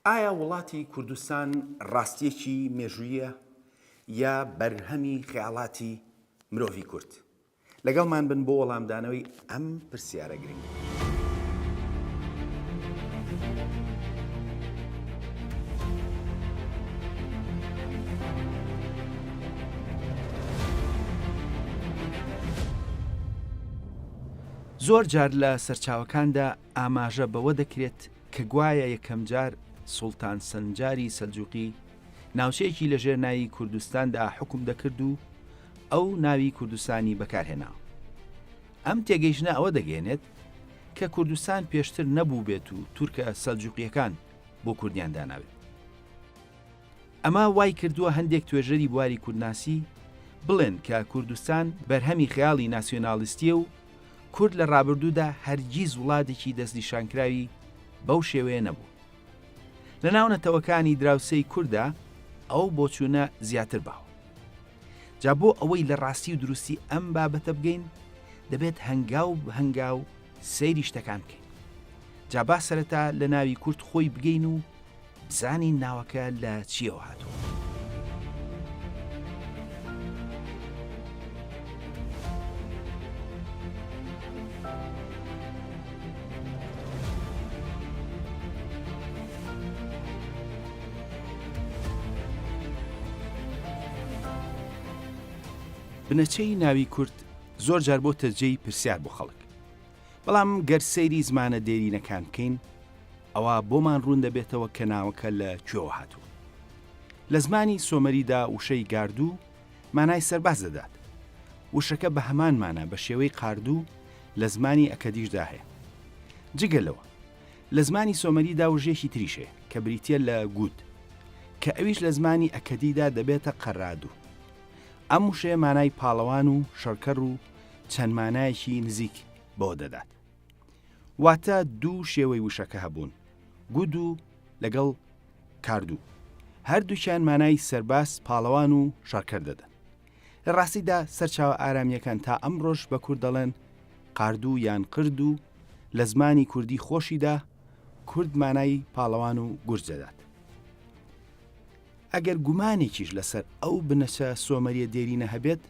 ئایا وڵاتی کوردستان ڕاستیەکی مێژوویە یا بەرهەمی خەیاڵاتی مرۆڤی کورد؟ لەگەڵمان بن بۆ وەڵامدانەوەی ئەم پرسیارە گرنگ. زۆر جار لە سەرچاوەکاندا ئاماژە بەوە دەکرێت کە گوایە یەکەم جار سوڵتان سەنجاری سەلجوقی ناوچەیەکی لەژێر ناوی کوردستاندا حکوم دەکرد و ئەو ناوی کوردستانی بەکارهێناوە. ئەم تێگەیشتنە ئەوە دەگەێنێت کە کوردستان پێشتر نەبوو بێت و تورکە سەلجوقیەکان بۆ کوردیان داناوێت. ئەمە وای کردووە هەندێک توێژەری بواری کوردناسی بڵێن کە کوردستان بەرهەمی خەیاڵی ناسیۆنالیستیە و کورد لە ڕابردوودا هەرگیز وڵاتێکی دەستنیشانکراوی بەو شێوەیە نەبوو. لە ناو نەتەوەکانی دراوسەی کووردا ئەو بۆچوونە زیاتر باوە. جا بۆ ئەوەی لە ڕاستی و دروستی ئەم بابەتە بگەین دەبێت هەنگاو هەنگاو سەیری شتەکان بکەین. جا با سەرەتا لە ناوی کورد خۆی بگەین و بزانین ناوەکە لە چیەوە هاتووە. بنەچەی ناوی کورد زۆر جار بۆ تەجێی پرسیار بۆ خەڵک. بەڵام گەر سەیری زمانە دێرینەکان بکەین ئەوە بۆمان ڕوون دەبێتەوە کە ناوەکە لە کوێوە هاتووە. لە زمانی سۆمەریدا وشەی گاردوو مانای سەرباز دەدات. وشەکە بە هەمان مانە بە شێوەی قاردوو لە زمانی ئەکەدیشدا هەیە. جگەلەوە لە زمانی سۆمەریدا وژێکی تریشێ کە بریتیە لە گوت کە ئەویش لە زمانی ئەکەدیدا دەبێتە قەرادوو. ئەم وشەیە مانای پاڵەوان و شەڕکەڕ و چەند مانایەکی نزیک بۆ دەدات. واتە دوو شێوەی وشەکە هەبوون، گود و لەگەڵ کاردوو. هەردووکیان مانای سەرباز، پاڵەوان و شەڕکەر دەدەن. لە ڕاستیدا سەرچاوە ئارامیەکان تا ئەمڕۆژ بە کورد دەڵێن قاردوو یان قرد و لە زمانی کوردی خۆشیدا کورد مانای پاڵەوان و گورج دەدات. ئەگەر گومانێکیش لەسەر ئەو بنەچە سۆمەریە دێرینە هەبێت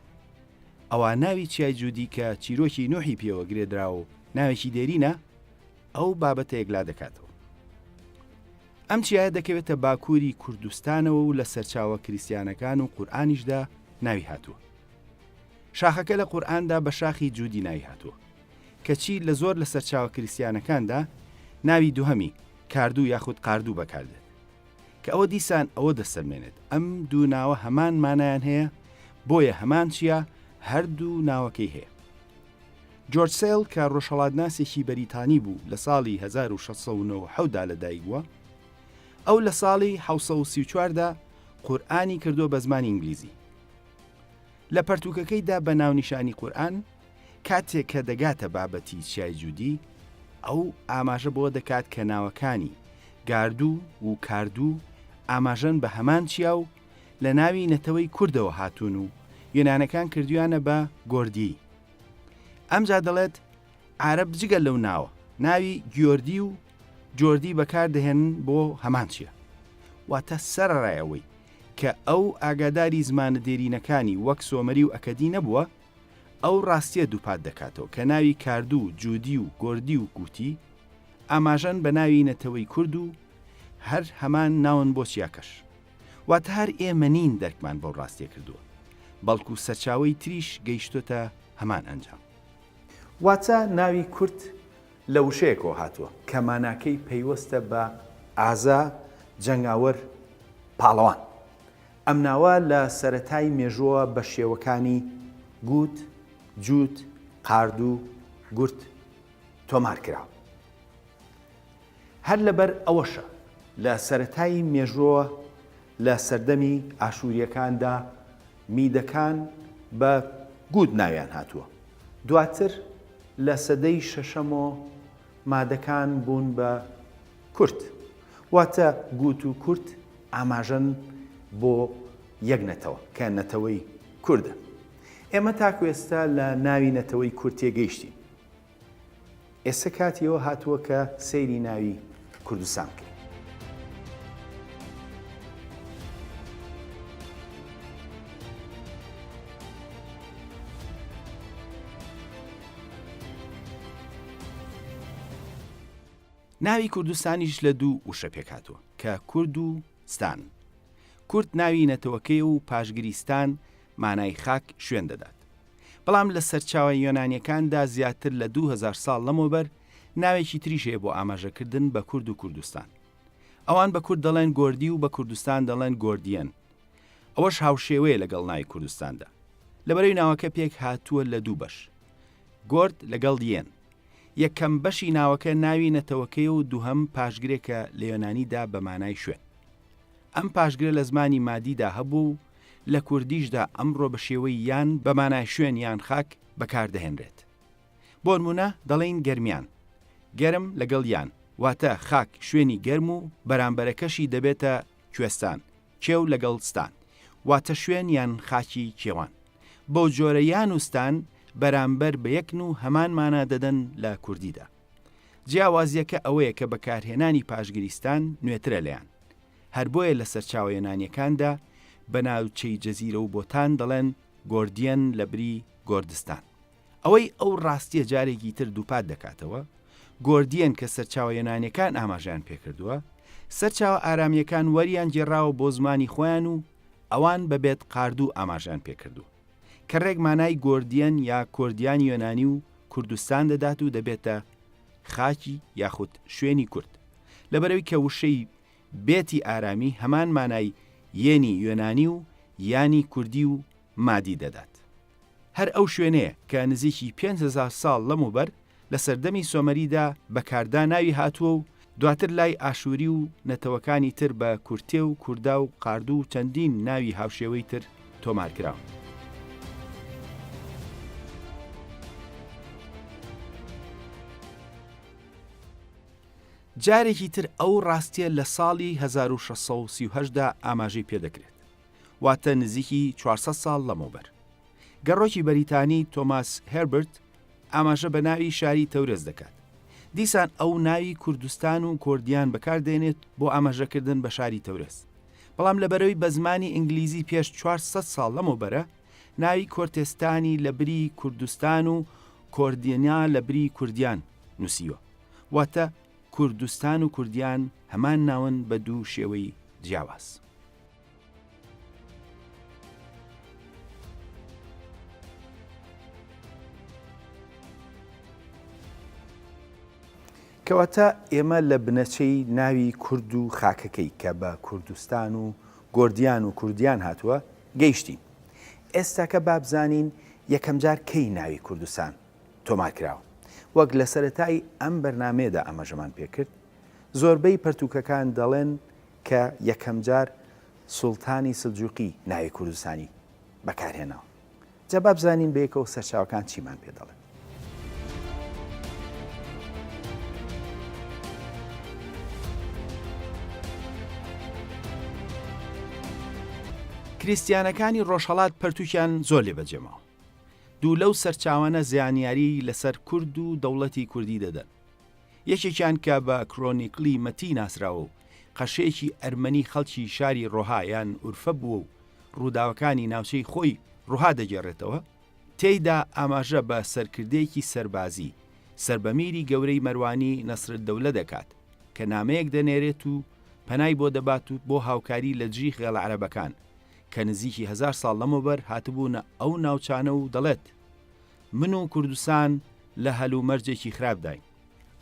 ئەوە ناوی چیای جوودی کە چیرۆکی نوحی پێوە گرێدراوە و ناوێکی دێرینە ئەو بابەتە یەکلا دەکاتەوە. ئەم چیایە دەکەوێتە باکووری کوردستانەوە و لە سەرچاوە کریسیانەکان و قورئانیشدا ناوی هاتووە. شاخەکە لە قورئاندا بە شاخی جوودی ناوی هاتووە کەچی لە زۆر لە سەرچاوە کریسیانەکاندا ناوی دووهەمی کاردوو یاخود قاردوو بەکاردێت کە ئەوە دیسان ئەوە دەسەلمێنێت ئەم دوو ناوە هەمان مانایان هەیە بۆیە هەمان چیە هەردوو ناوەکەی هەیە. جۆرج سێل کە ڕۆژهەڵاتناسێکی بەریتانی بوو لە ساڵی 1697دا لەدایک بووە، ئەو لە ساڵی 1934دا قورئانی کردووە بە زمانی ئینگلیزی. لە پەرتووکەکەیدا بە ناونیشانی قورئان کاتێک کە دەگاتە بابەتی چیای جوودی ئەو ئاماژە بۆ دەکات کە ناوەکانی گاردوو و کاردوو ئاماژەن بە هەمان چیا و لە ناوی نەتەوەی کوردەوە هاتوون و یۆنانەکان کردویانە بە گۆردی. ئەمجا دەڵێت عارەب جگەل لەو ناوە ناوی گیۆردی و جۆردی بەکاردەهێنن بۆ هەمان چیە. واتە سەرڕایەوەی کە ئەو ئاگاداری زمانە دێرینەکانی وەک سۆمەری و ئەکەدی نەبووە ئەو ڕاستیە دووپات دەکاتەوە کە ناوی کاردوو، جوودی و گۆردی و گوتی ئاماژەن بە ناوی نەتەوەی کورد و هەر هەمان ناون بۆ چیاکەش. واتە هەر ئێمە نین دەرکمان بەو ڕاستیە کردووە بەڵکو سەرچاوەی تریش گەیشتۆتە هەمان ئەنجام. واتە ناوی کورد لە وشەیەکەوە هاتووە کە ماناکەی پەیوەستە بە ئازا، جەنگاوەر، پاڵەوان. ئەم ناوە لە سەرەتای مێژووە بە شێوەکانی گوت، جووت، قاردوو، گورت تۆمار کراوە. هەر لەبەر ئەوەشە لە سەرەتای مێژووە لە سەردەمی ئاشووریەکاندا میدەکان بە گوت ناویان هاتووە. دواتر لە سەدەی شەشەمەوە مادەکان بوون بە کورد. واتە گوت و کورد ئاماژەن بۆ یەک نەتەوە کە نەتەوەی کوردە. ئێمە تاکو ئێستا لە ناوی نەتەوەی کورد تێگەیشتین. ئێستا کاتیەوە هاتووە کە سەیری ناوی کوردستان بکەین. ناوی کوردستانیش لە دوو وشە پێکاتوە کە کورد و ستان. کورد ناوی نەتەوەکەی و پاشگریستان مانای خاک شوێن دەدات. بەڵام لە سەرچاوە یۆنانیەکاندا زیاتر لە 2000 ساڵ لەمەوبەر ناوێکی تریشەیە بۆ ئاماژەکردن بە کورد و کوردستان. ئەوان بە کورد دەڵێن گۆردی و بە کوردستان دەڵێن گۆردیەن. ئەوەش هاوشێوەیە لەگەڵ ناوی کوردستاندا. لەبەرەوەی ناوەکە پێک هاتووە لە دوو بەش. گۆرد لەگەڵ دیێن. یەکەم بەشی ناوەکە ناوی نەتەوەکەی و دووهەم پاشگرێکە لە یۆنانیدا بە مانای شوێن. ئەم پاشگرە لە زمانی مادیدا هەبوو لە کوردیشدا ئەمڕۆ بە شێوەی یان بە مانای شوێن یان خاک بەکاردەهێنرێت. بۆ نمونە دەڵێن گەرمیان. گەرم لەگەڵ یان واتە خاک شوێنی گەرم و بەرامبەرەکەشی دەبێتە کوێستان کێو لەگەڵ ستان واتە شوێن یان خاکی کێوان. بۆ جۆرە یان وستان بەرامبەر بە یەکن و هەمان مانە دەدەن لە کوردیدا. جیاوازیەکە ئەوەیە کە بەکارهێنانی پاشگریستان نوێترە لەیان. هەر بۆیە لە سەرچاوە یۆنانیەکاندا بە ناوچەی جەزیرە و بۆتان دەڵێن گۆردیەن لە بری گۆردستان. ئەوەی ئەو ڕاستیە جارێکی تر دووپات دەکاتەوە. گۆردیەن کە سەرچاوە یۆنانیەکان ئاماژیان پێکردووە، سەرچاوە ئارامیەکان وەریان گێڕاوە بۆ زمانی خۆیان و ئەوان بەبێت قاردوو ئاماژیان پێکردو کە ڕێک مانای گۆردیەن یا کۆردیانی یۆنانی و کوردستان دەدات و دەبێتە خاکی یاخود شوێنی کورد. لەبەرەوەی کە وشەی بێتی ئارامی هەمان مانای یێنی یۆنانی و یانی کوردی و مادی دەدات. هەر ئەو شوێنەیە کە نزیکی 5000 ساڵ لەموبەر لە سەردەمی سۆمەریدا بەکاردا ناوی هاتووە و دواتر لای ئاشووری و نەتەوەکانی تر بە کورتێ و کووردا و قاردوو و چەندین ناوی هاوشێوەی تر تۆمارکراون. جارێکی تر ئەو ڕاستیە لە ساڵی 1638دا ئاماژەی پێدەکرێت، واتە نزیکی 400 ساڵ لەمەوبەر. گەڕۆکی بەریتانی تۆماس هێربرت ئاماژە بە ناوی شاری تەورەس دەکات. دیسان ئەو ناوی کوردستان و کۆردیان بەکاردێنێت بۆ ئاماژەکردن بە شاری تەورەس. بەڵام لەبەرەوەی بە زمانی ئینگلیزی پێش 400 ساڵ لەمەوبەرە ناوی کۆرتێستانی لە بری کوردستان و کۆردیەنیا لە بری کوردیان نووسیوە، واتە کوردستان و کوردیان هەمان ناون بە دوو شێوەی جیاواز. کەواتە ئێمە لە بنەچەی ناوی کورد و خاکەکەی کە بە کوردستان و گۆردیان و کوردیان هاتووە گەیشتین. ئێستا کە بابزانین یەکەم جار کەی ناوی کوردستان تۆمارکراوە. وەک لە سەرەتای ئەم بەرنامەیەدا ئاماژەمان پێکرد، زۆربەی پەرتووکەکان دەڵێن کە یەکەم جار سوڵتانی سلجوقی ناوی کوردستانی بەکارهێناوە. جا بابزانین بەیەکەوە سەرچاوەکان چیمان پێ دەڵێن. کریستیانەکانی ڕۆژهەڵات پەرتووکیان زۆر لێ بەجێماوە. دوو لەو سەرچاوانە زیانیاری لەسەر کورد و دەوڵەتی کوردی دەدەن. یەکێکیان کە بە کرۆنیکلی مەتی ناسراوە و قەشەیەکی ئەرمەنی خەڵکی شاری ڕۆها یان ئورفە بووە و ڕووداوەکانی ناوچەی خۆی ڕۆها دەگێڕێتەوە، تێیدا ئاماژە بە سەرکردەیەکی سەربازی سەربەمیری گەورەی مەروانی نەسرەددەولە دەکات کە نامەیەک دەنێرێت و پەنای بۆ دەبات و بۆ هاوکاری لە جی خێڵە عەرەبەکان کە نزیکی 1000 ساڵ لەمەوبەر هاتبوونە ئەو ناوچانە و دەڵێت من و کوردستان لە هەلومەرجێکی خراپداین.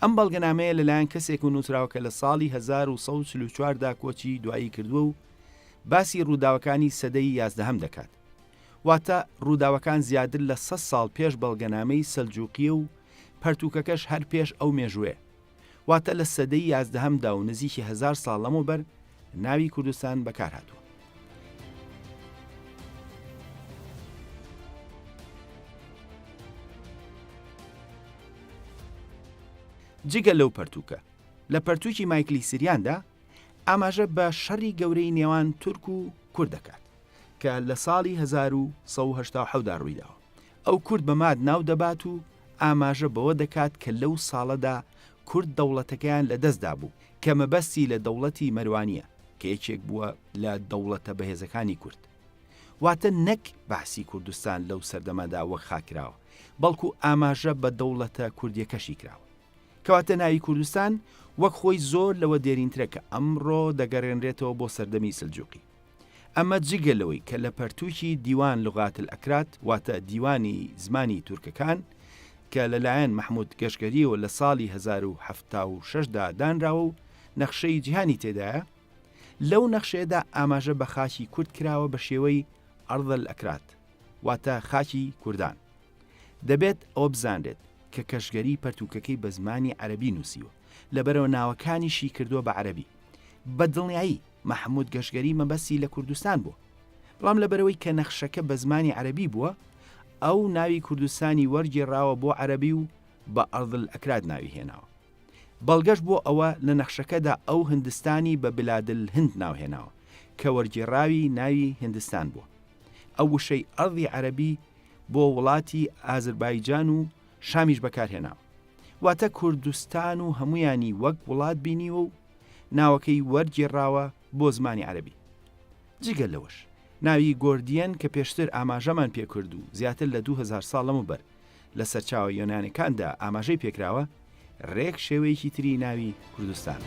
ئەم بەڵگەنامەیە لەلایەن کەسێک و نووسراوە کە لە ساڵی 1944دا کۆچی دوایی کردووە و باسی ڕووداوەکانی سەدەی 11هەم دەکات. واتە ڕووداوەکان زیاتر لە 100 ساڵ پێش بەڵگەنامەی سەلجوقیە و پەرتووکەکەش هەر پێش ئەو مێژوێ. واتە لە سەدەی 11هەمدا و نزیکی 1000 ساڵ لەمەوبەر ناوی کوردستان بەکار هاتووە. جگە لەو پەرتووکە لە پەرتووکی مایکلی سریاندا ئاماژە بە شەڕی گەورەی نێوان تورک و کورد دەکات کە لە ساڵی 1970دا ڕوویداوە. ئەو کورد بە ماد ناو دەبات و ئاماژە بەوە دەکات کە لەو ساڵەدا کورد دەوڵەتەکەیان لە دەستدا بوو کە مەبەستی لە دەوڵەتی مەروانیە کە یەکێک بووە لە دەوڵەتە بەهێزەکانی کورد. واتە نەک باسی کوردستان لەو سەردەمەدا وەک خاکراوە، بەڵکو ئاماژە بە دەوڵەتە کوردیەکەشی کراوە. کەواتە ناوی کوردستان وەک خۆی زۆر لەوە دێرینترە کە ئەمڕۆ دەگەڕێنرێتەوە بۆ سەردەمی سلجوقی. ئەمە جگەلەوەی کە لە پەرتووکی دیوان لوغات الئەکراد واتە دیوانی زمانی تورکەکان کە لەلایەن محمود گەشگەریەوە لە ساڵی 1976دا دانراوە و نەخشەی جیهانی تێدایە، لەو نەخشەیەدا ئاماژە بە خاکی کورد کراوە بە شێوەی ئەرض الئەکراد واتە خاکی کوردان. دەبێت ئەوە بزانرێت کە کەشگەری پەرتووکەکەی بە زمانی عەرەبی نووسیوە، لەبەرەوە ناوەکانیشی کردووە بە عەرەبی. بە دڵنیایی محمود گەشگەری مەبەستی لە کوردستان بووە، بەڵام لەبەرەوەی کە نەخشەکە بە زمانی عەرەبی بووە، ئەو ناوی کوردستانی وەرگێڕاوە بۆ عەرەبی و بە ئەرض الئەکراد ناوی هێناوە. بەڵگەش بۆ ئەوە لە نەخشەکەدا ئەو هندستانی بە بلادل هند ناوهێناوە کە وەرگێڕاوی ناوی هندستان بووە. ئەو وشەی ئەرضی عەرەبی بۆ وڵاتی ئازربایجان و شامیش بەکارهێناوە، واتە کوردستان و هەمویانی وەک وڵات بینیوە و ناوەکەی وەرگێڕاوە بۆ زمانی عەرەبی. جگەل لەوەش ناوی گۆردیەن کە پێشتر ئاماژەمان پێکرد و زیاتر لە 2000 ساڵ لەمەوبەر لە سەرچاوە یۆنانیەکاندا ئاماژەی پێکراوە، ڕێک شێوەیەکی تری ناوی کوردستان.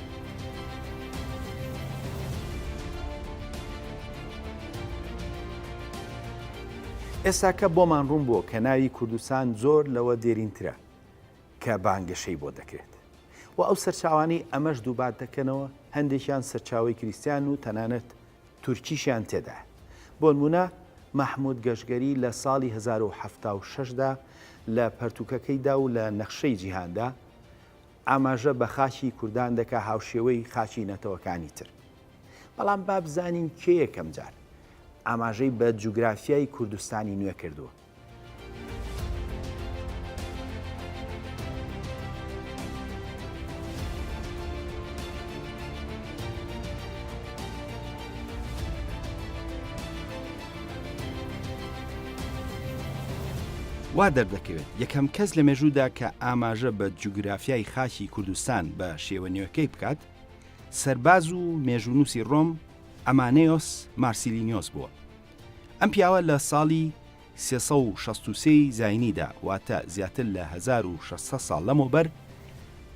ئێستا کە بۆمان ڕوون بووە کە ناوی کوردستان زۆر لەوە دێرینترە کە بانگەشەی بۆ دەکرێت و ئەو سەرچاوانی ئەمەش دووبات دەکەنەوە هەندێکیان سەرچاوی کریستیان و تەنانەت تورکیشیان تێدا. بۆ نمونە محمود گەشگەری لە ساڵی 1976دا لە پەرتووکەکەیدا و لە نەخشەی جیهاندا ئاماژە بە خاکی کوردان دەکا هاوشێوەی خاکی نەتەوەکانی تر. بەڵام با بزانین کێ یەکەم جار ئاماژەی بە جوگرافیای کوردستانی نوێ کردووە. وا دەردەکەوێت یەکەم کەس لە مێژوودا کە ئاماژە بە جوگرافیای خاکی کوردستان بە شێوەنیەکەی بکات، سەرباز و مێژوونووسی ڕۆم ئەمانەیۆس مارسیلینیۆس بووە. ئەم پیاوە لە ساڵی 363 زاینیدا واتە زیاتر لە 1600 ساڵ لەمەوبەر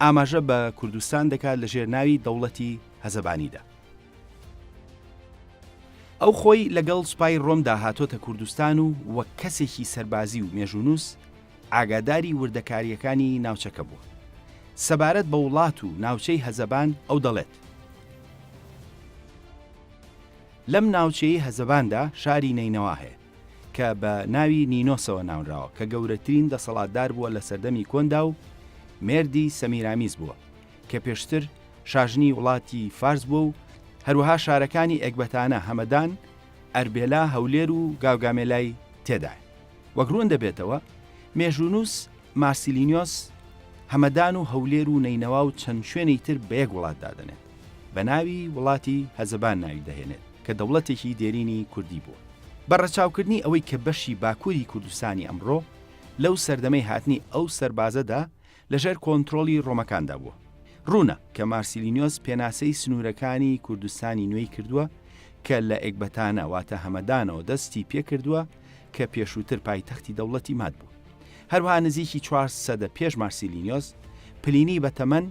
ئاماژە بە کوردستان دەکات لە ژێرناوی دەوڵەتی هەزەبانیدا. ئەو خۆی لەگەڵ سوپای ڕۆمدا هاتۆتە کوردستان و وەک کەسێکی سەربازی و مێژوونووس ئاگاداری وردەکاریەکانی ناوچەکە بووە. سەبارەت بە وڵات و ناوچەی هەزەبان ئەو دەڵێت: لەم ناوچەی هەزەباندا شاری نینەوا هەیە کە بە ناوی نینۆسەوە ناونراوە کە گەورەترین دەسەڵاتدار بووە لە سەردەمی کۆندا و مێردی سەمیرامیز بووە کە پێشتر شاژنی وڵاتی فارس بووە و هەروەها شارەکانی ئەکبەتانە هەمەدان، ئەربێلا، هەولێر و گاوگامێلای تێدایە. وەک ڕوون دەبێتەوە مێژوونووس مارسیلینیۆس هەمەدان و هەولێر و نینەوا و چەند شوێنی تر بە یەک وڵات دادەنێت، بە ناوی وڵاتی هەزەبان ناوی دەهێنێت کە دەوڵەتێکی دێرینی کوردی بووە. بەڕەچاوکردنی ئەوەی کە بەشی باکووری کوردستانی ئەمڕۆ لەو سەردەمەی هاتنی ئەو سەربازەدا لەژێر کۆنتڕۆلی ڕۆمەکاندا بووە. ڕوونە کە مارسیلینیۆس پێناسەی سنوورەکانی کوردستانی نوێی کردووە کە لە ئێکبەتانە واتە هەمەدانەوە دەستی پێکردووە کە پێشووتر پایتەختی دەوڵەتی مات بوو. هەروەها نزیکی 400 پێش مارسیلینیۆس پلینی بە تەمەن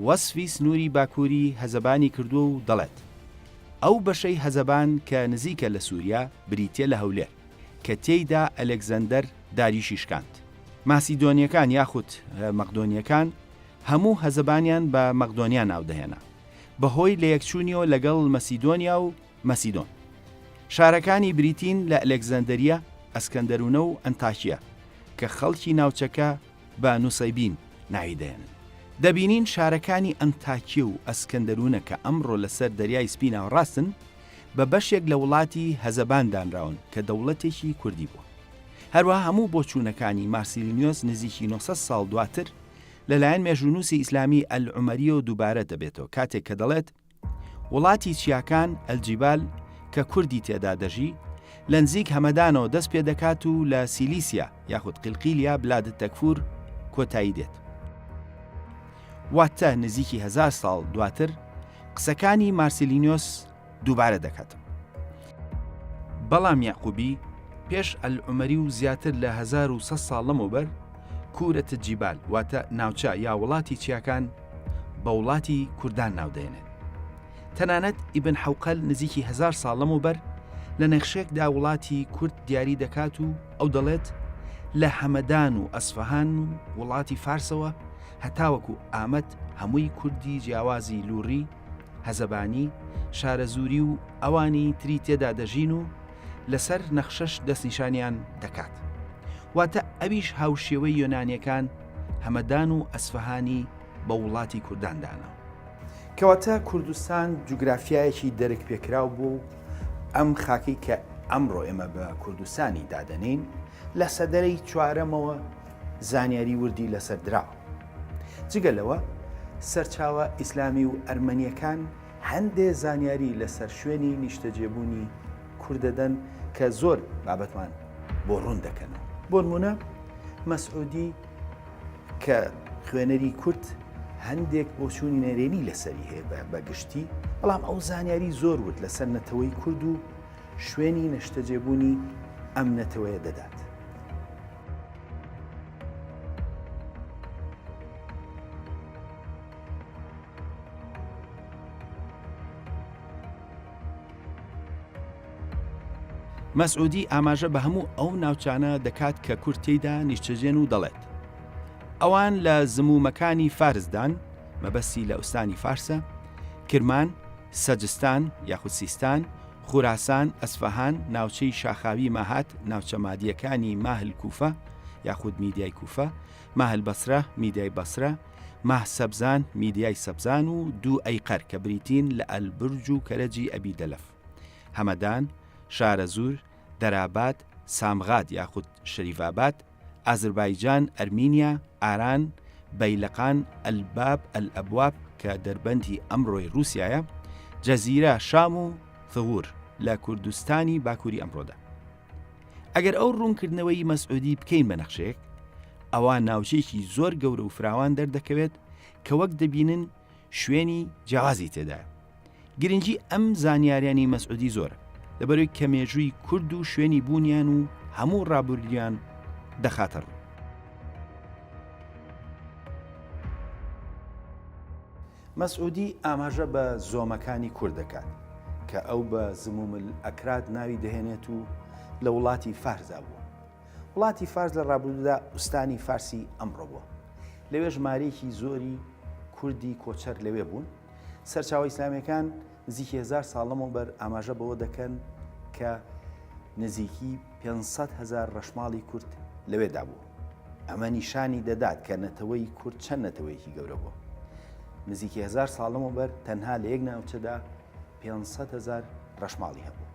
وەسفی سنووری باکووری هەزەبانی کردووە و دەڵێت ئەو بەشەی هەزەبان کە نزیکە لە سووریا بریتیە لە هەولێر کە تێیدا ئەلێکزەندەر داریشی شکاند. ماسیدۆنیەکان یاخود مەقدۆنیەکان هەموو هەزەبانیان بە مەقدۆنیا ناودەهێنا بەهۆی لە یەکچوونیەوە لەگەڵ مەسیدۆنیا و مەسیدۆن. شارەکانی بریتین لە ئەلێکزەندەریە، ئەسکەندەرونە و ئەنتاکیە کە خەڵکی ناوچەکە بە نووسەیبین ناوی دەهێنن. دەبینین شارەکانی ئەنتاکیە و ئەسکەندەرونە کە ئەمڕۆ لەسەر دەریای سپیناوە ڕاستن بە بەشێک لە وڵاتی هەزەبان دانراون کە دەوڵەتێکی کوردی بووە. هەروەها هەموو بۆچوونەکانی مارسیلینیۆس نزیکی 900 ساڵ دواتر لەلایەن مێژوونووسی ئیسلامی ئەلعومەریە و دووبارە دەبێتەوە، کاتێک کە دەڵێت وڵاتی چیاکان ئەلجیبال کە کوردی تێدا دەژی لە نزیک هەمەدانەوە دەست پێ دەکات و لە سیلیسیا یاخود قیلقیلیا بلادت تەکفور کۆتایی دێت. واتە نزیکی 1000 ساڵ دواتر قسەکانی مارسیلینیۆس دووبارە دەکاتەوە. بەڵام یاقوبی پێش ئەلعومەری و زیاتر لە 1100 ساڵ لەمەوبەر کوورەتە جیبال واتە ناوچە یا وڵاتی چیاکان بە وڵاتی کوردان ناودێنێن. تەنانەت ئیبن حەوقەل نزیکی 1000 ساڵ لەمەوبەر لە نەخشێکدا وڵاتی کورد دیاری دەکات و ئەو دەڵێت لە هەمەدان و ئەسفەهان و وڵاتی فارسەوە هەتاوەکو ئامەد هەمووی کوردی جیاوازی لووڕی، هەزەبانی، شارەزووری و ئەوانی تری تێدا دەژین و لەسەر نەخشەش دەستنیشانیان دەکات. واتە ئەویش هاوشێوەی یۆنانیەکان هەمەدان و ئەسفەهانی بە وڵاتی کورداندانەوە. کەواتە کوردستان جوگرافیایەکی دەرک پێکراو بوو ئەم خاکەی کە ئەمڕۆ ئێمە بە کوردستانی دادەنین لە سەدەرەی چوارەمەوە زانیاری وردی لەسەر دراوە. جگەلەوە سەرچاوە ئیسلامی و ئەرمەنیەکان هەندێ زانیاری لەسەر شوێنی نیشتەجێبوونی کوردەدەن کە زۆر بابەتمان بۆ ڕوون دەکەنەوە. بۆ نمونە مەسعودی کە خوێنەری کورد هەندێک بۆ چوونی نەرێنی لەسەری هەیە بە گشتی، بەڵام ئەو زانیاری زۆر ورد لەسەر نەتەوەی کورد و شوێنی نیشتەجێبوونی ئەم نەتەوەیە دەدات. مەسعودی ئاماژە بە هەموو ئەو ناوچانە دەکات کە کورد تێیدا نیشتەجێن و دەڵێت ئەوان لە زمومەکانی فارسدان، مەبەستی لە ئوستانی فارسە، کرمان، سەجستان یاخود سیستان، خوراسان، ئەسفەهان، ناوچەی شاخاوی ماهات، ناوچە مادیەکانی ماهل کوفە یاخود میدیای کوفە، ماهل بەسرە، میدیای بەسرە، ماه سەبزان، میدیای سەبزان و دوو ئەیقەر کە بریتین لە ئەلبرج و کەرەجی ئەبی دەلەف، هەمەدان، شارەزور، دەراباد، سامغاد یاخود شەریفاباد، ئازربایجان، ئەرمینیا، ئاران، بەیلەقان، ئەلباب، ئەلئەبواب کە دەربەندی ئەمڕۆی رووسایە، جەزیرە، شام و ثغور لە کوردستانی باکووری ئەمڕۆدا. ئەگەر ئەو ڕوونکردنەوەی مەسعودی بکەین بە نەخشەیەک، ئەوە ناوچەیەکی زۆر گەورە و فراوان دەردەکەوێت کە وەک دەبینن شوێنی جیاوازی تێدایە. گرنگی ئەم زانیاریانی مەسعودی زۆرە لەبەرەوەی کە مێژووی کورد و شوێنی بوونیان و هەموو ڕابردویان دەخاتە ڕوو. مەسعودی ئاماژە بە زۆمەکانی کورد دەکات کە ئەو بە زمومل ئەکراد ناوی دەهێنێت و لە وڵاتی فارزا بووە. وڵاتی فارس لە ڕابردوودا ئوستانی فارسی ئەمڕۆ بووە. لەوێ ژمارەیەکی زۆری کوردی کۆچەر لەوێ بوون. سەرچاوە ئیسلامیەکان نزیکی 1000 ساڵەمەوە بەر ئاماژە بەوە دەکەن کە نزیکی 500,000 ڕەشماڵی کورد لەوێدا بوو. ئەمە نیشانی دەدات کە نەتەوەی کورد چەند نەتەوەیەکی گەورە بووە. نزیکی 1000 ساڵەمەوە بەر تەنها لە یەک ناوچەدا 500,000 ڕەشماڵی هەبوو.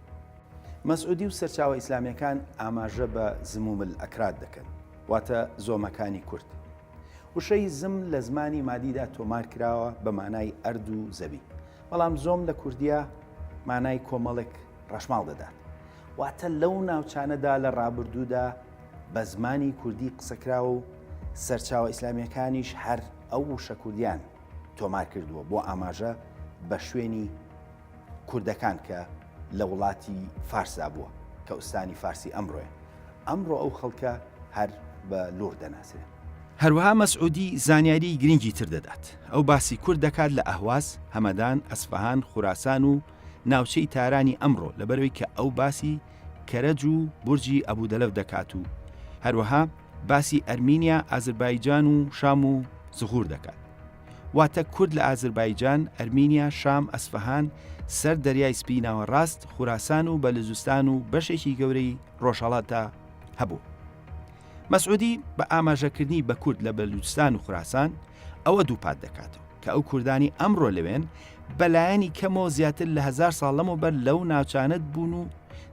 مەسعودی و سەرچاوە ئیسلامیەکان ئاماژە بە زمومل ئەکراد دەکەن، واتە زۆمەکانی کورد. وشەی زم لە زمانی مادیدا تۆمار کراوە بە مانای ئەرد و زەوی، بەڵام زۆم لە کوردیا مانای کۆمەڵێک ڕەشماڵ دەدات. واتە لەو ناوچانەدا لە ڕابردوودا بە زمانی کوردی قسەکراوە و سەرچاوە ئیسلامیەکانیش هەر ئەو وشە کوردیان تۆمار کردووە بۆ ئاماژە بە شوێنی کوردەکان کە لە وڵاتی فارسدا بووە کە ئوستانی فارسی ئەمڕۆیە. ئەمڕۆ ئەو خەڵکە هەر بە لوور دەناسرێن. هەروەها مەسعودی زانیاری گرنگی تر دەدات. ئەو باسی کورد دەکات لە ئەهواز، هەمەدان، ئەسفەهان، خوراسان و ناوچەی تارانی ئەمڕۆ لەبەرەوەی کە ئەو باسی کەرەج و بورجی ئەبودەلەف دەکات و هەروەها باسی ئەرمینیا، ئازربایجان و شام و زغور دەکات. واتە کورد لە ئازربایجان، ئەرمینیا، شام، ئەسفەهان، سەر دەریای سپی ناوەڕاست، خوراسان و بەلوچستان و بەشێکی گەورەی ڕۆژهەڵاتدا هەبوو. مەسعودی بە ئاماژەکردنی بە کورد لە بەلوچستان و خوراسان ئەوە دووپات دەکاتەوە کە ئەو کوردانی ئەمڕۆ لەوێن بەلایەنی کەمەوە زیاتر لە 1000 ساڵ لەمەوبەر لەو ناوچانت بوون و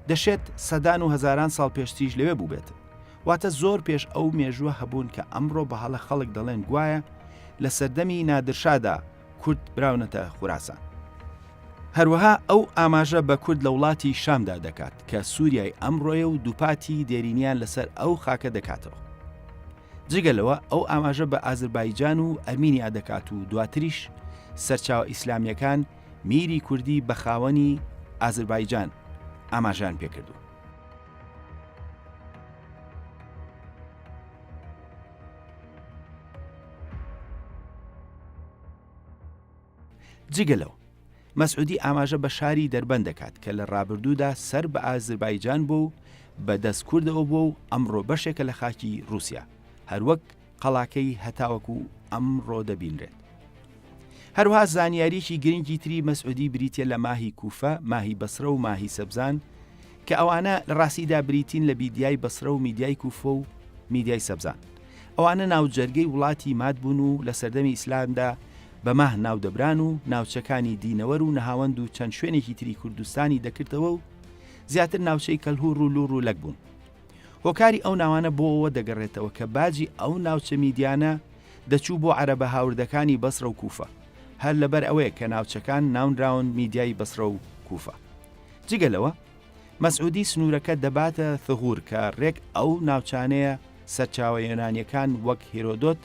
دەشێت سەدان و هەزاران ساڵ پێشتیش لەوێ بوو بێت. واتە زۆر پێش ئەو مێژووە هەبوون کە ئەمڕۆ بە هەڵە خەڵک دەڵێن گوایە لە سەردەمی نادرشادا کورد براونەتە خوراسان. هەروەها ئەو ئاماژە بە کورد لە وڵاتی شامدا دەکات کە سووریای ئەمڕۆیە و دووپاتی دێرینیان لەسەر ئەو خاکە دەکاتەوە. جگەلەوە ئەو ئاماژە بە ئازربایجان و ئەرمینیا دەکات و دواتریش سەرچاوە ئیسلامیەکان میری کوردی بە خاوەنی ئازربایجان ئاماژیان پێکردو. جگەلەوە مەسعودی ئاماژە بە شاری دەربەند دەکات کە لە ڕابردوودا سەر بە ئازربایجان بوو و بەدەست کوردەوە بووە و ئەمڕۆ بەشێکە لە خاکی رووسیا هەروەک قەڵاکەی هەتاوەکو ئەمڕۆ دەبینرێت. هەروها زانیاریی گرنگی تری مەسعودی بریتە لە ماهی کوفە، ماهی بەسرە و ماهی سەبزان کە ئەوانە لە ڕاستیدا بریتین لە بیدیای بەسرە و میدیای کوفە و میدیای سەبزان. ئەوانە ناوجەرگەی وڵاتی ماد بوون و لە سەردەمی ئیسلامدا بە ماه ناودەبران و ناوچەکانی دینەوەر و نەهاوەند و چەند شوێنێکی تری کوردستانی دەکردەوە و زیاتر ناوچەی کەلهوڕ و لوڕ و لەک بوون. هۆکاری ئەو ناوانە بۆەوە دەگەڕێتەوە کە باجی ئەو ناوچە میدیانە دەچوو بۆ عەرەبە هاوردەکانی بەسرە و کوفە، هەر لەبەر ئەوەیە کە ناوچەکان ناونراون میدیای بەسرە و کوفە. جگەلەوە مەسعودی سنوورەکە دەباتە ثغور کە ڕێک ئەو ناوچانەیە سەرچاوە یۆنانیەکان وەک هێرۆدۆت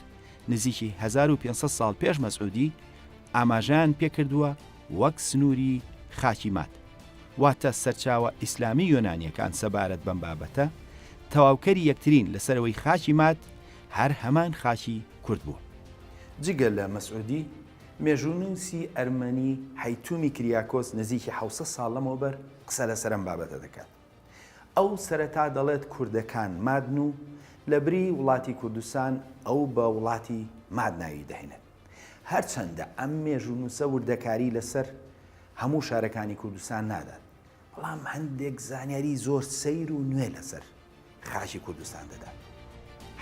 نزیکی 1500 ساڵ پێش مەسعودی ئاماژیان پێکردووە وەک سنووری خاکی مات، واتە سەرچاوە ئیسلامی یۆنانیەکان سەبارەت بەم بابەتە تەواوکەری یەکترین لەسەرەوەی خاکی مات هەر هەمان خاکی کورد بووە. جگە لە مەسعودی مێژوونووسی ئەرمەنی هەیتومی کریاکۆس نزیکی 600 ساڵ لەمەوە بەر قسە لەسەرم بابەتە دەکات. ئەو سەرەتا دەڵێت کوردەکان مادن و لە بری وڵاتی کوردستان ئەو بە وڵاتی ماد ناوی دەهێنێت. هەرچەندە ئەم مێژوونووسە وردەکاری لەسەر هەموو شارەکانی کوردستان نادات، بەڵام هەندێک زانیاری زۆر سەیر و نوێ لەسەر خاکی کوردستان دەدات.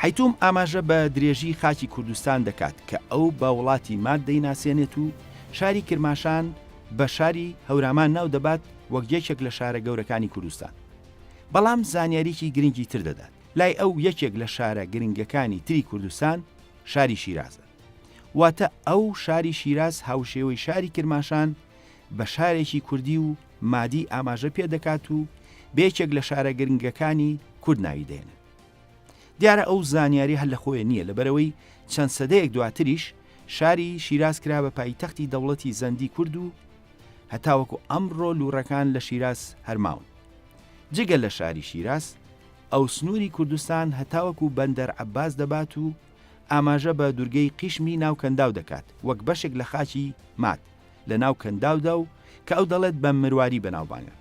هەیتوم ئاماژە بە درێژی خاکی کوردستان دەکات کە ئەو بە وڵاتی ماد دەیناسێنێت و شاری کرماشان بە شاری هەورامان ناو دەبات وەک یەکێک لە شارە گەورەکانی کوردستان. بەڵام زانیاریی گرنگی تر دەدات. لای ئەو یەکێک لە شارە گرنگەکانی تری کوردستان شاری شیرازە، واتە ئەو شاری شیراز هاوشێوەی شاری کرماشان بە شارێکی کوردی و مادی ئاماژە پێ دەکات و بێکێک لە شارە گرنگەکانی کورد ناوی دێنێت. دیارە ئەو زانیاری هەر لە خۆیە نییە، لەبەرەوەی چەند سەدەیەک دواتریش شاری شیراز کرا بە پایتەختی دەوڵەتی زەندی کورد و هەتاوەکو ئەمڕۆ لوڕەکان لە شیراز هەرماون. جگە لە شاری شیراز ئەو سنووری کوردستان هەتاوەکو بەندەر عەباس دەبات و ئاماژە بە دوورگەی قیشمی ناو کەنداو دەکات وەک بەشێک لە خاکی مات لە ناو کەنداودا و کە ئەو دەڵێت بە مرواری بەناوبانگە.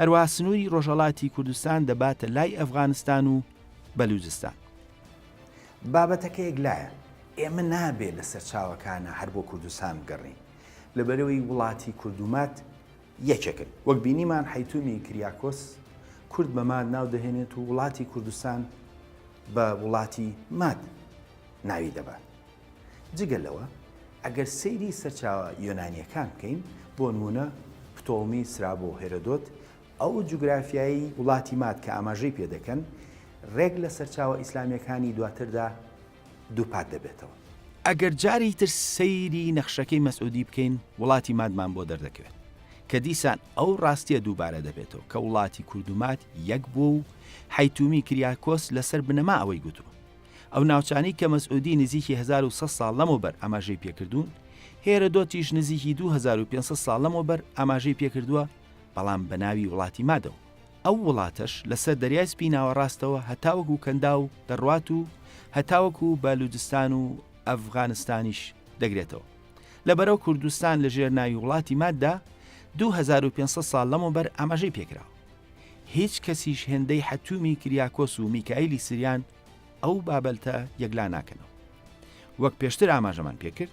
هەروەها سنووری ڕۆژهەڵاتی کوردستان دەباتە لای ئەفغانستان و بەلوچستان. بابەتەکەیەک لایە، ئێمە نابێت لە سەرچاوەکانە هەر بۆ کوردستان بگەڕین، لەبەرەوەی وڵاتی کوردومات یەکێکن. وەک بینیمان هەیتومی کریاکۆس کورد بە ماد ناو دەهێنێت و وڵاتی کوردستان بە وڵاتی ماد ناوی دەبات. جگەلەوە ئەگەر سەیری سەرچاوە یۆنانیەکان بکەین، بۆ نمونە پتۆڵمی سرا بۆ هێرۆدۆت ئەو جوگرافیایی وڵاتی ماد کە ئاماژەی پێ دەکەن ڕێک لە سەرچاوە ئیسلامیەکانی دواتردا دووپات دەبێتەوە. ئەگەر جاری تر سەیری نەخشەکەی مەسعودی بکەین وڵاتی مادمان بۆ دەردەکەوێت کە دیسان ئەو ڕاستیە دووبارە دەبێتەوە کە وڵاتی کوردومات یەک بوو و هەیتومی کریاکۆس لەسەر بنەما ئەوەی گوتووە. ئەو ناوچانەی کە مەسعودی نزیکی 1100 ساڵ لەمەوبەر ئاماژەی پێکردوون، هێرۆدۆتیش نزیکی 2500 ساڵ لەمەوبەر ئاماژەی پێکردووە، بەڵام بە ناوی وڵاتی مادەوە. ئەو وڵاتەش لەسەر دەریای سپی ناوەڕاستەوە هەتاوەکو کەنداو دەڕوات و هەتاوەکو بەلوچستان و ئەفغانستانیش دەگرێتەوە. لەبەرەو کوردستان لە ژێر ناوی وڵاتی ماددا 2500 ساڵ لەمەوبەر ئاماژەی پێکراوە. هیچ کەسیش هێندەی هەتومی کریاکۆس و میکائیلی سریان ئەو بابەتە یەکلا ناکەنەوە. وەک پێشتر ئاماژەمان پێکرد،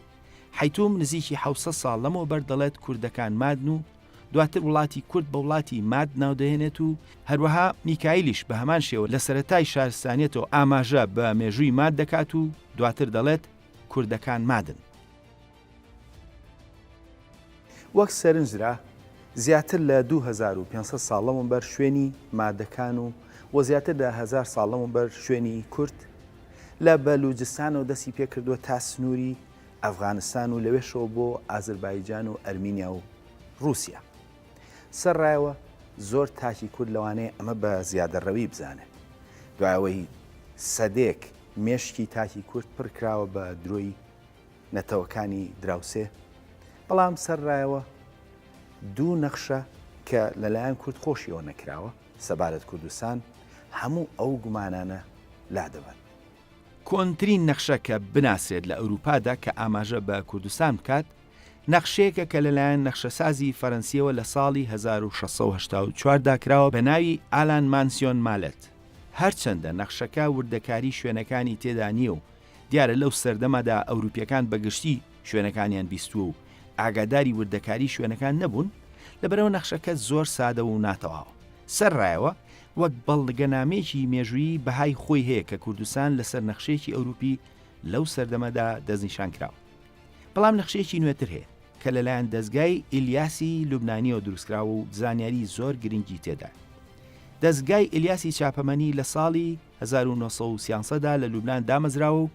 هەیتوم نزیکی 700 ساڵ لەمەوبەر دەڵێت کوردەکان مادن و دواتر وڵاتی کورد بە وڵاتی ماد ناو دەهێنێت و هەروەها میکائیلیش بە هەمان شێوە لە سەرەتای شارستانیەتەوە ئاماژە بە مێژووی ماد دەکات و دواتر دەڵێت کوردەکان مادن. وەک سەرنجرا زیاتر لە 2500 ساڵ لەمەوبەر شوێنی مادەکان و زیاتر لە 1000 ساڵ لەمەوبەر شوێنی کورد لە بەلوچستانەوە دەستی پێکردووە تا سنووری ئەفغانستان و لەوێشەوە بۆ ئازربایجان و ئەرمینیا و رووسیا. سەرڕایەوە زۆر تاکی کورد لەوانەیە ئەمە بە زیادەڕەوی بزانێت. دوایەوەی سەدێک مێشکی تاکی کورد پڕ کراوە بە درۆی نەتەوەکانی دراوسێ، بەڵام سەرڕایەوە دوو نەخشە کە لەلایەن کورد خۆشیەوە نەکراوە سەبارەت کوردستان هەموو ئەو گومانانە لادەبن. کۆنترین نەخشە کە بناسرێت لە ئەوروپادا کە ئاماژە بە کوردستان بکات نەخشەیەکە کە لەلایەن نەخشەسازی فەرەنسیەوە لە ساڵی 1684 کراوە بە ناوی ئالان مانسیۆن مالەت. هەرچەندە نەخشەکە وردەکاری شوێنەکانی تێدا نییە و دیارە لەو سەردەمادا ئەوروپیەکان بەگشتی شوێنەکانیان بیستووە و ئاگاداری وردەکاری شوێنەکان نەبوون، لەبەرەوە نەخشەکە زۆر سادە و ناتەواوە. سەرڕایەوە وەک بەڵگەنامەیەکی مێژووی بەهای خۆی هەیە کە کوردستان لەسەر نەخشەیەکی ئەوروپی لەو سەردەمەدا دەستنیشان کراوە. بەڵام نەخشەیەکی نوێتر هەیە کە لەلایەن دەستگای ئیلیاسی لوبنانیەوە دروستکراوە و زانیاری زۆر گرنگی تێدا. دەستگای ئیلیاسی چاپەمەنی لە ساڵی 1930دا لە لوبنان دامەزراوە و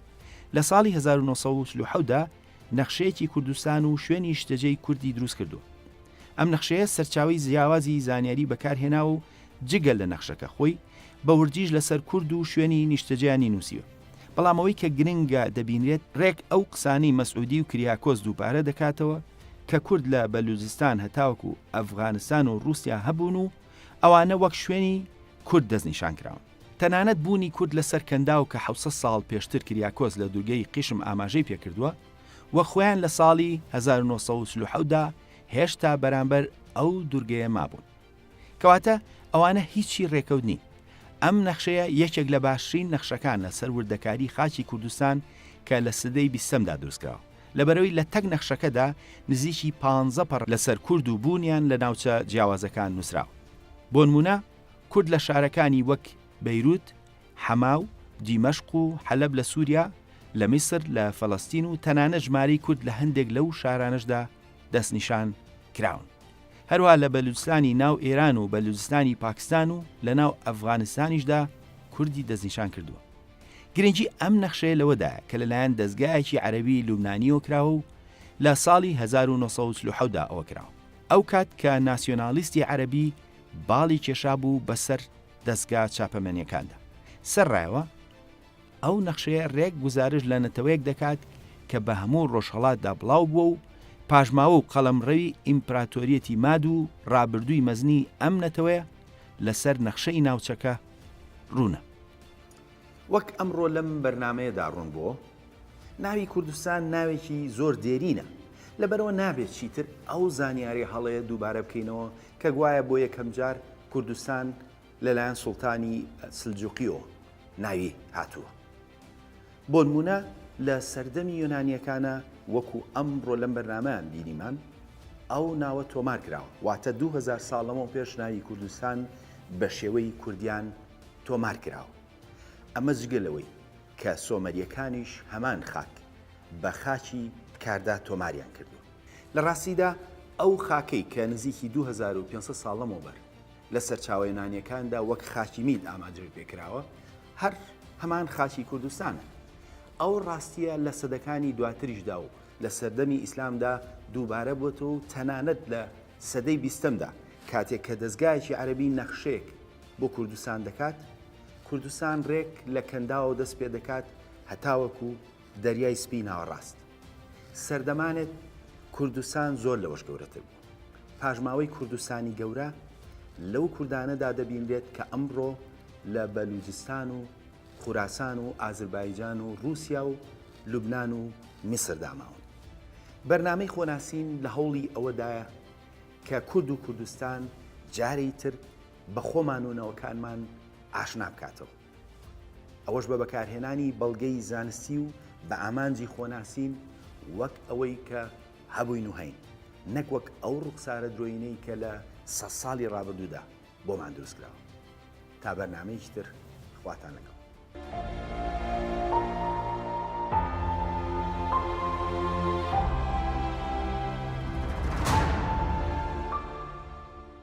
لە ساڵی 1970دا نەخشەیەکی کوردستان و شوێنی شتەجەی کوردی دروست کردو. ئەم نەخشەیە سەرچاوی جیاوازی زانیاری بەکارهێنا و جگە لە نەخشەکە خۆی بە وردیش لەسەر کورد و شوێنی نیشتەجیانی نووسیوە. بەڵامەوەی کە گرنگە دەبینرێت ڕێک ئەو قسانی مەسعودی و کریاکۆز دووپارە دەکاتەوە کە کورد لە بەلوزستان هەتاوەکو ئەفغانستان و رووسیا هەبوون و ئەوانە وەک شوێنی کورد دەستنیشان کراون. تەنانەت بوونی کورد لەسەر کەندا و کە 600 ساڵ پێشتر کریاکۆز لە دوورگەی قیشم ئاماژەی پێکردووە وە خۆیان لە ساڵی 1970دا هێشتا بەرامبەر ئەو دوورگەیە مابوون. کەواتە ئەوانە هیچی ڕێکەوت نی. ئەم نەخشەیە یەکێک لە باشترین نەخشەکان لەسەر وردەکاری خاچی کوردستان کە لە سدەی 20دا دروستکراوە. لەبەرەوەی لە تەک نەخشەکەدا نزیکی 15 پەڕ لەسەر کورد و بوونیان لە ناوچە جیاوازەکان نووسراوە. بۆ نمونە کورد لە شارەکانی وەک بەیروت، حەما و دیمەشق و حەلەب لە سووریا، لە میسر، لە فەڵەستین و تەنانە ژمارەی کورد لە هەندێک لەو شارانەشدا دەستنیشان کراون. هەروها لە بەلوچستانی ناو ئێران و بەلوچستانی پاکستان و لە ناو ئەفغانستانیشدا کوردی دەستنیشان کردووە. گرنگی ئەم نەخشەیە لەوەدایە کە لەلایەن دەستگایەکی عەرەبی لوبنانیەوە کراوە و لە ساڵی 1940دا ئەوە کراوە. ئەو کات کە ناسیۆنالیستی عەرەبی باڵی کێشا بوو بەسەر دەستگا چاپەمەنیەکاندا. سەرڕایەوە ئەو نەخشەیە ڕێک گزارش لە نەتەوەیەک دەکات کە بە هەموو ڕۆژهەڵاتدا بڵاو بووە و پاژماوە و قەڵەمڕەوی ئیمپراتۆریەتی ماد و ڕابردووی مەزنی ئەم نەتەوەیە لەسەر نەخشەی ناوچەکە ڕوونە. وەک ئەمڕۆ لەم بەرنامەیەدا ڕوون بووە، ناوی کوردستان ناوێکی زۆر دێرینە، لەبەرەوە نابێت چیتر ئەو زانیاری هەڵەیە دووبارە بکەینەوە کە گوایە بۆ یەکەم جار کوردستان لەلایەن سوڵتانی سلجوقیەوە ناوی هاتووە. بۆ نمونە لە سەردەمی یۆنانیەکانە وەکو ئەمڕۆ لەم بەرنامەیان بینیمان ئەو ناوە تۆمار کراوە، واتە 2000 ساڵ لەمەوە پێش ناوی کوردستان بە شێوەی کوردیان تۆمار کراوە. ئەمە جگەلەوەی کە سۆمەریەکانیش هەمان خاک بە خاکی کاردا تۆماریان کردو. لە ڕاستیدا ئەو خاکەی کە نزیکی 2500 ساڵ لەمەوە بەر لە سەرچاوە یۆنانیەکاندا وەک خاکی میل ئاماژەی پێکراوە هەر هەمان خاکی کوردستانە. ئەو ڕاستیە لە سەدەکانی دواتریشدا و لە سەردەمی ئیسلامدا دووبارە بووەوە و تەنانەت لە سەدەی 20دا کاتێک کە دەستگایەکی عەرەبی نەخشەیەک بۆ کوردستان دەکات، کوردستان ڕێک لە کەنداوە دەست پێ دەکات هەتاوەکو دەریای سپی ناوەڕاست. سەردەمانێت کوردستان زۆر لەوەش گەورەتر بوو. پاژماوەی کوردستانی گەورە لەو کوردانەدا دەبینرێت کە ئەمڕۆ لە بەلوچستان و خوراسان و ئازربایجان و رووسیا و لوبنان و میسر داماون. بەرنامەی خۆناسین لە هەوڵی ئەوەدایە کە کورد و کوردستان جارێکی تر بە خۆمان و نەوەکانمان ئاشنا بکاتەوە. ئەوەش بە بەکارهێنانی بەڵگەی زانستی و بە ئامانجی خۆناسین وەک ئەوەی کە هەبووین و هەین، نەک وەک ئەو ڕوخسارە درۆینەی کە لە 100 ساڵی ڕابردوودا بۆمان دروستکراوە. تا بەرنامەیەکی تر خواتان لەگەڵ.